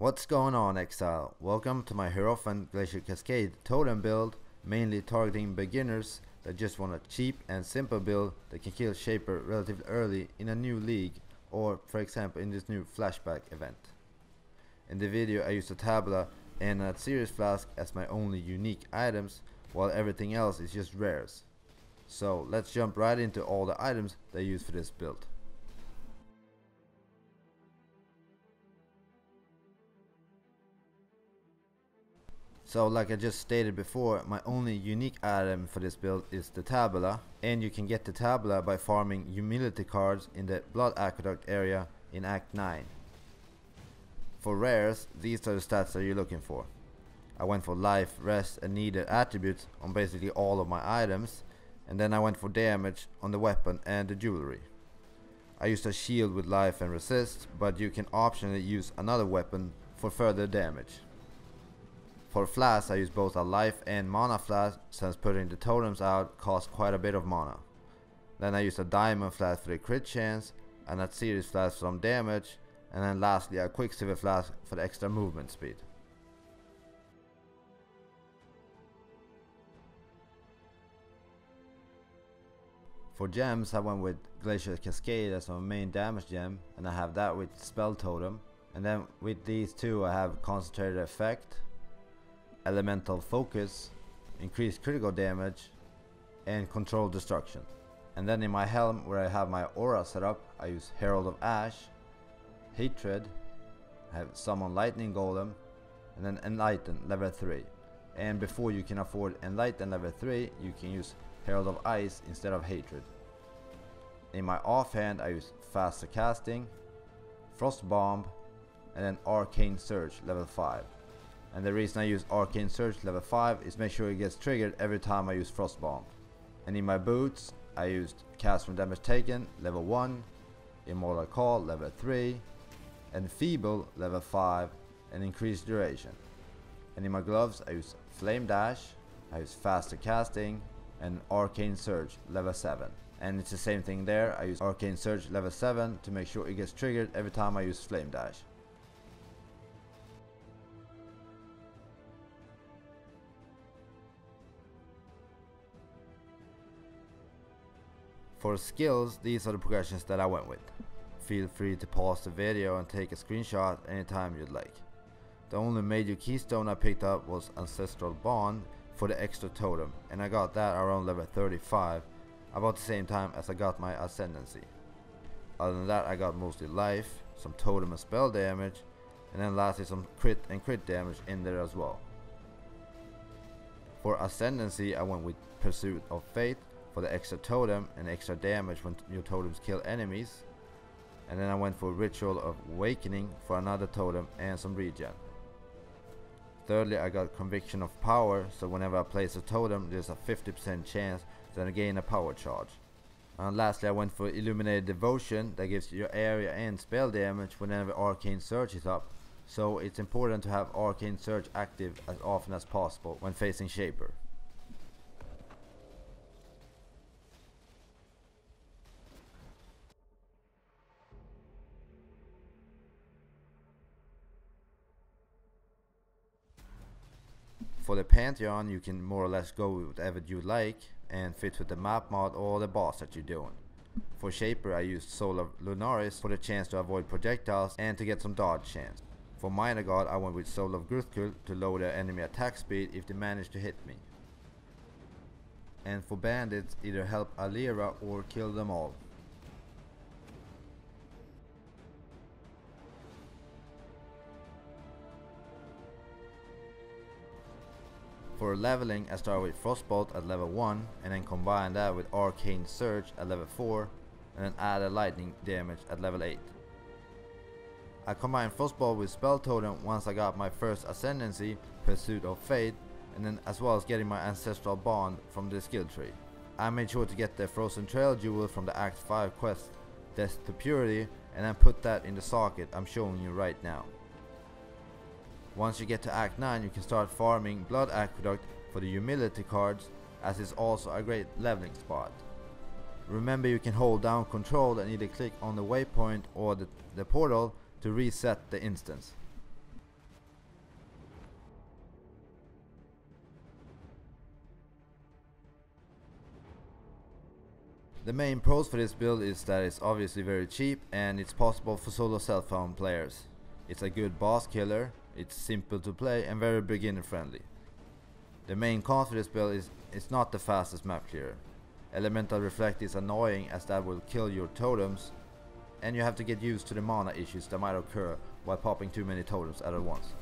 What's going on, Exile? Welcome to my Hierophant Glacier Cascade Totem build, mainly targeting beginners that just want a cheap and simple build that can kill Shaper relatively early in a new league, or for example in this new Flashback event. In the video I used a Tabula and a Series Flask as my only unique items, while everything else is just rares. So let's jump right into all the items that I use for this build. So like I just stated before, my only unique item for this build is the Tabula, and you can get the Tabula by farming humility cards in the Blood Aqueduct area in Act 9. For rares, these are the stats that you're looking for. I went for life, rest and needed attributes on basically all of my items, and then I went for damage on the weapon and the jewelry. I used a shield with life and resist, but you can optionally use another weapon for further damage. For Flasks, I use both a life and mana flask, since putting the totems out costs quite a bit of mana. Then I use a diamond flask for the crit chance, and a series flask for some damage, and then lastly a quicksilver flask for the extra movement speed. For gems, I went with Glacier Cascade as my main damage gem, and I have that with Spell Totem, and then with these two I have Concentrated Effect, Elemental Focus, increased critical damage, and Controlled Destruction. And then in my helm, where I have my aura set up, I use Herald of Ash, Hatred, I have Summon Lightning Golem, and then Enlighten level 3. And before you can afford Enlighten level 3, you can use Herald of Ice instead of Hatred. In my offhand, I use Faster Casting, Frost Bomb, and then Arcane Surge level 5. And the reason I use Arcane Surge level 5 is make sure it gets triggered every time I use Frost Bomb. And in my boots, I used Cast from Damage Taken level 1, Immortal Call level 3, and Feeble level 5 and increased duration. And in my gloves, I use Flame Dash, I use Faster Casting, and Arcane Surge level 7. And it's the same thing there, I use Arcane Surge level 7 to make sure it gets triggered every time I use Flame Dash. For skills, these are the progressions that I went with. Feel free to pause the video and take a screenshot anytime you'd like. The only major keystone I picked up was Ancestral Bond for the extra totem, and I got that around level 35, about the same time as I got my Ascendancy. Other than that, I got mostly life, some totem and spell damage, and then lastly some crit and crit damage in there as well. For Ascendancy, I went with Pursuit of Fate for the extra totem and extra damage when your totems kill enemies, and then I went for Ritual of Awakening for another totem and some regen. Thirdly, I got Conviction of Power, so whenever I place a totem there's a 50% chance that I gain a power charge. And lastly, I went for Illuminated Devotion that gives your area and spell damage whenever Arcane Surge is up, so it's important to have Arcane Surge active as often as possible when facing Shaper. For the Pantheon, you can more or less go with whatever you like and fit with the map mod or the boss that you're doing. For Shaper, I used Soul of Lunaris for the chance to avoid projectiles and to get some dodge chance. For Minor God, I went with Soul of Gruthkul to lower the enemy attack speed if they manage to hit me. And for Bandits, either help Alira or kill them all. For leveling, I start with Frostbolt at level 1 and then combine that with Arcane Surge at level 4 and then add a lightning damage at level 8. I combined Frostbolt with Spell Totem once I got my first Ascendancy, Pursuit of Fate, and then as well as getting my Ancestral Bond from the skill tree. I made sure to get the Frozen Trail Jewel from the Act 5 quest, Death to Purity, and then put that in the socket I'm showing you right now. Once you get to Act 9, you can start farming Blood Aqueduct for the humility cards, as it's also a great leveling spot. Remember, you can hold down control and either click on the waypoint or the portal to reset the instance. The main pros for this build is that it's obviously very cheap and it's possible for solo cell phone players. It's a good boss killer, it's simple to play and very beginner friendly. The main con for this build is it's not the fastest map clearer. Elemental Reflect is annoying as that will kill your totems, and you have to get used to the mana issues that might occur while popping too many totems at once.